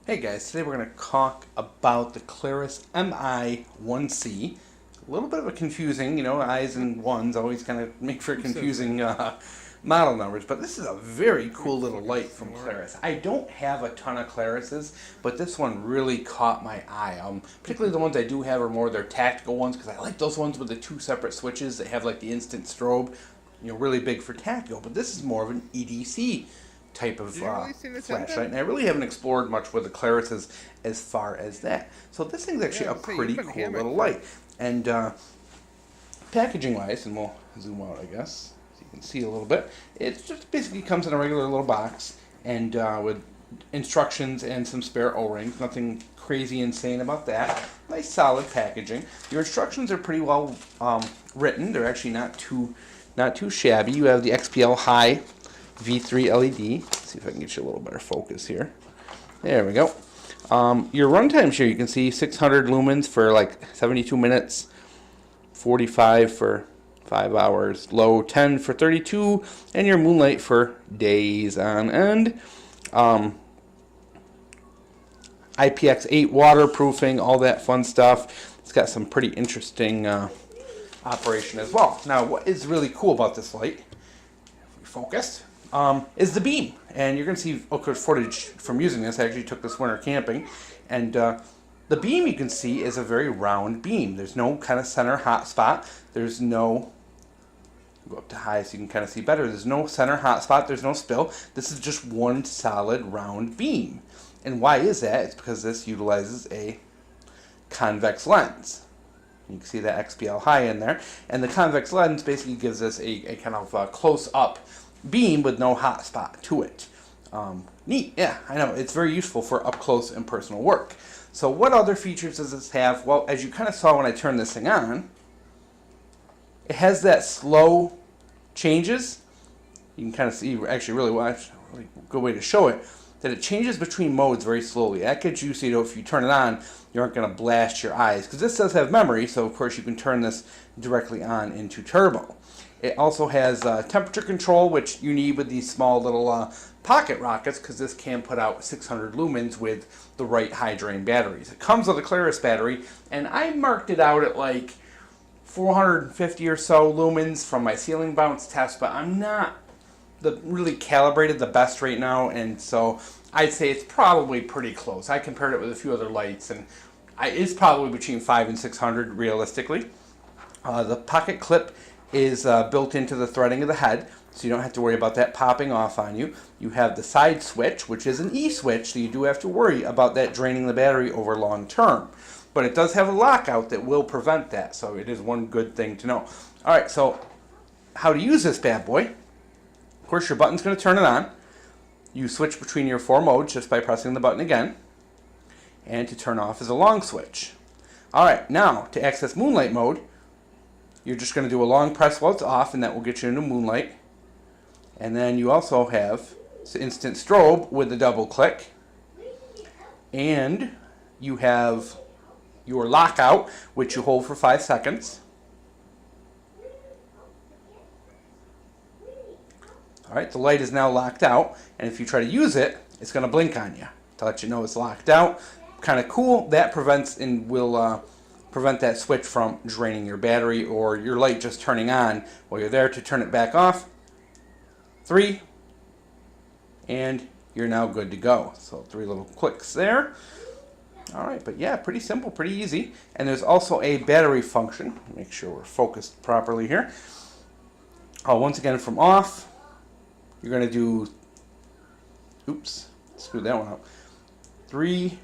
Hey guys, today we're going to talk about the Klarus Mi1c. A little bit of a confusing, I's and ones always kind of make for confusing model numbers, but this is a very cool little light from Klarus. I don't have a ton of Klaruses, but this one really caught my eye. Particularly the ones I do have are more their tactical ones, because I like those ones with the two separate switches that have like the instant strobe, really big for tactical, but this is more of an EDC type of flashlight, and I really haven't explored much with the Klaruses as far as that. So this thing's actually a pretty cool little light. And packaging wise, and we'll zoom out I guess so you can see a little bit, it just basically comes in a regular little box and with instructions and some spare O-rings. Nothing crazy insane about that. Nice solid packaging. Your instructions are pretty well written. They're actually not too shabby. You have the XPL high V3 LED. Let's see if I can get you a little better focus here. There we go. Your runtime here, you can see 600 lumens for like 72 minutes, 45 for 5 hours, low 10 for 32, and your Moonlight for days on end. IPX8 waterproofing, all that fun stuff. It's got some pretty interesting operation as well. Now, what is really cool about this light, if we focus, is the beam. And you're going to see footage from using this. I actually took this winter camping. And the beam, you can see, is a very round beam. There's no kind of center hot spot. There's no, go up to high so you can kind of see better. There's no center hot spot. There's no spill. This is just one solid round beam. And why is that? It's because this utilizes a convex lens. You can see that XPL high in there. And the convex lens basically gives us a kind of close-up beam with no hot spot to it. Neat, yeah, I know. It's very useful for up-close and personal work. So what other features does this have? Well, as you kind of saw when I turned this thing on, it has that slow changes. You can kind of see, actually really watch, really good way to show it, that it changes between modes very slowly. That gets you, so if you turn it on, you aren't going to blast your eyes, because this does have memory, so of course you can turn this directly on into turbo. It also has temperature control, which you need with these small little pocket rockets, because this can put out 600 lumens with the right high drain batteries. It comes with a Klarus battery, and I marked it out at like 450 or so lumens from my ceiling bounce test, but I'm not really calibrated the best right now, and so I'd say it's probably pretty close. I compared it with a few other lights, and it's probably between 500 and 600 realistically. The pocket clip is built into the threading of the head, so you don't have to worry about that popping off on you. You have the side switch, which is an E-switch, so you do have to worry about that draining the battery over long term. But it does have a lockout that will prevent that, so it is one good thing to know. Alright, so how to use this bad boy. Of course, your button's going to turn it on. You switch between your 4 modes just by pressing the button again. And to turn off is a long switch. Alright, now to access Moonlight Mode, you're just going to do a long press while it's off, and that will get you into Moonlight. And then you also have instant strobe with the double click. And you have your lockout, which you hold for 5 seconds. Alright, the light is now locked out, and if you try to use it, it's going to blink on you to let you know it's locked out. Kind of cool. That prevents and will prevent that switch from draining your battery or your light just turning on while you're there. To turn it back off, 3, and you're now good to go. So 3 little clicks there. Alright, but yeah, pretty simple, pretty easy. And there's also a battery function. Make sure we're focused properly here. Once again, from off, you're going to do, oops, screwed that one up, 3,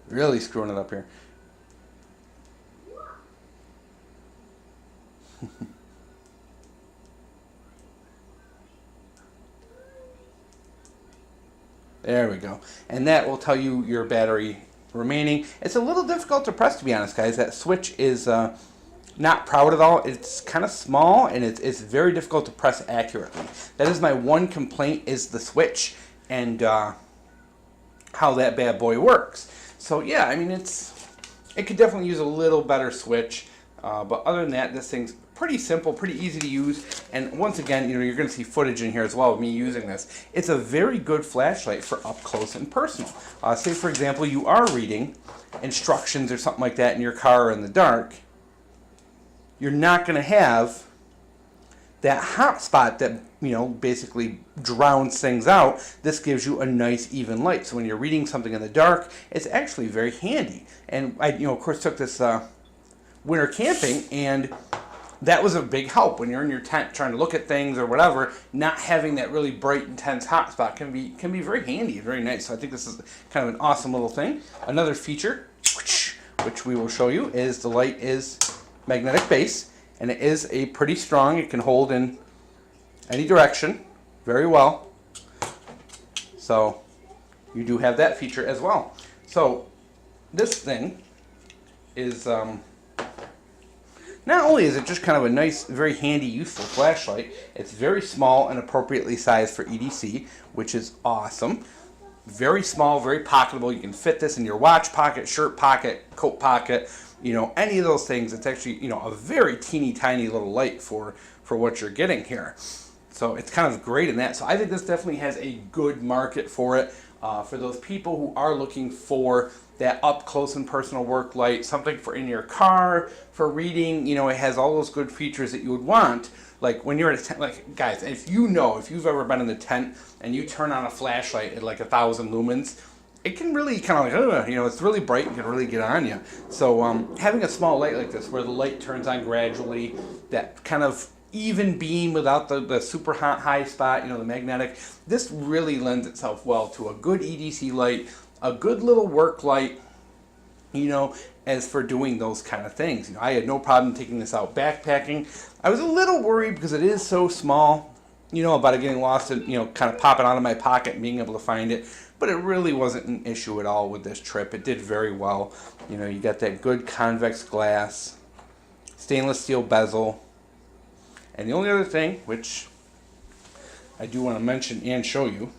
really screwing it up here. There we go. And that will tell you your battery remaining. It's a little difficult to press, to be honest, guys. That switch is not proud at all. It's kind of small, and it's very difficult to press accurately. That is my one complaint, is the switch and how that bad boy works. So yeah, I mean, it could definitely use a little better switch, but other than that, this thing's pretty simple, pretty easy to use. And once again, you know, you're going to see footage in here as well of me using this. It's a very good flashlight for up close and personal. Say, for example, you are reading instructions or something like that in your car or in the dark. You're not going to have that hot spot that, you know, basically drowns things out. This gives you a nice even light. So when you're reading something in the dark, it's actually very handy. And I, you know, of course, took this winter camping, and that was a big help when you're in your tent trying to look at things or whatever. Not having that really bright, intense hot spot can be very handy and very nice. So I think this is kind of an awesome little thing. Another feature, which we will show you, is the light is magnetic base. And it is a pretty strong, it can hold in any direction very well. So you do have that feature as well. So this thing is, not only is it just kind of a nice, very handy, useful flashlight, it's very small and appropriately sized for EDC, which is awesome. Very small, very pocketable. You can fit this in your watch pocket, shirt pocket, coat pocket, you know, any of those things. It's actually, you know, a very teeny tiny little light for what you're getting here. So it's kind of great in that. So I think this definitely has a good market for it. For those people who are looking for that up close and personal work light, something for in your car, for reading, you know, it has all those good features that you would want. Like when you're at a tent, like guys, if you've ever been in the tent and you turn on a flashlight at like 1,000 lumens, it can really kind of like, you know, it's really bright and can really get on you. So having a small light like this where the light turns on gradually, that kind of even beam without the super hot high spot, you know, the magnetic, this really lends itself well to a good EDC light, a good little work light, you know, as for doing those kind of things. You know, I had no problem taking this out backpacking. I was a little worried because it is so small, you know, about it getting lost and, you know, kind of popping out of my pocket and being able to find it. But it really wasn't an issue at all with this trip. It did very well. You know, you got that good convex glass, stainless steel bezel. And the only other thing, which I do want to mention and show you,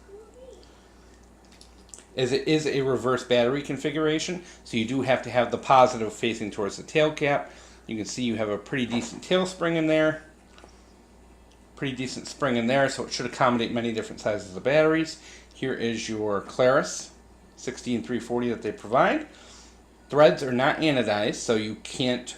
is it is a reverse battery configuration. So you do have to have the positive facing towards the tail cap. You can see you have a pretty decent tail spring in there. Pretty decent spring in there, so it should accommodate many different sizes of batteries. Here is your klarus 16340 that they provide. Threads are not anodized, so you can't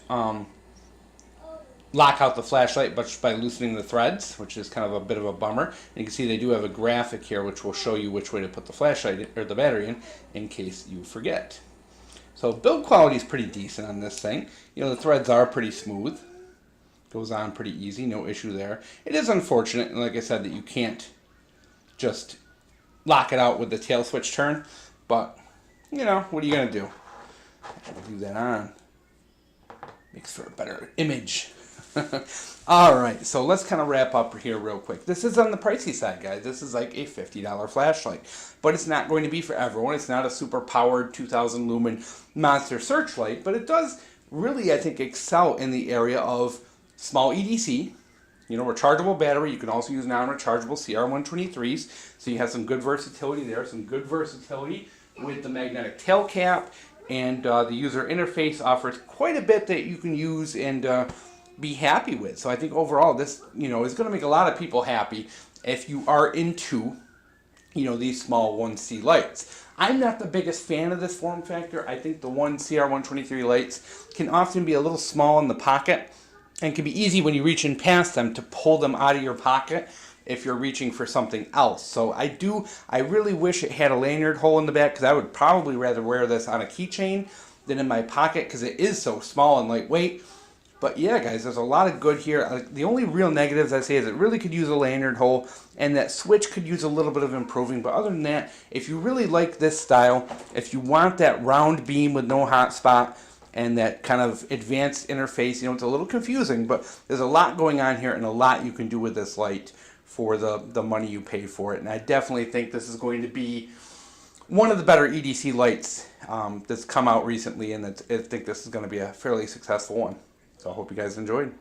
lock out the flashlight but by loosening the threads, which is kind of a bit of a bummer. And you can see they do have a graphic here which will show you which way to put the flashlight or the battery in case you forget. So build quality is pretty decent on this thing. You know, the threads are pretty smooth. Goes on pretty easy, no issue there. It is unfortunate, and like I said, that you can't just lock it out with the tail switch turn, but you know, what are you gonna do? Leave that on. Makes for a better image. Alright, so let's kind of wrap up here real quick. This is on the pricey side, guys. This is like a $50 flashlight, but it's not going to be for everyone. It's not a super powered 2,000 lumen monster searchlight, but it does really, I think, excel in the area of small EDC, you know, rechargeable battery. You can also use non-rechargeable CR123s, so you have some good versatility there, some good versatility with the magnetic tail cap, and the user interface offers quite a bit that you can use and be happy with. So I think overall this, you know, is going to make a lot of people happy if you are into, you know, these small 1C lights. I'm not the biggest fan of this form factor. I think the CR123 lights can often be a little small in the pocket, and can be easy when you reach in past them to pull them out of your pocket if you're reaching for something else. So I really wish it had a lanyard hole in the back, because I would probably rather wear this on a keychain than in my pocket, because it is so small and lightweight. But yeah, guys, there's a lot of good here. The only real negatives I say is it really could use a lanyard hole, and that switch could use a little bit of improving. But other than that, if you really like this style, if you want that round beam with no hot spot, and that kind of advanced interface, you know, it's a little confusing, but there's a lot going on here and a lot you can do with this light for the money you pay for it. And I definitely think this is going to be one of the better EDC lights that's come out recently, and I think this is going to be a fairly successful one. So I hope you guys enjoyed.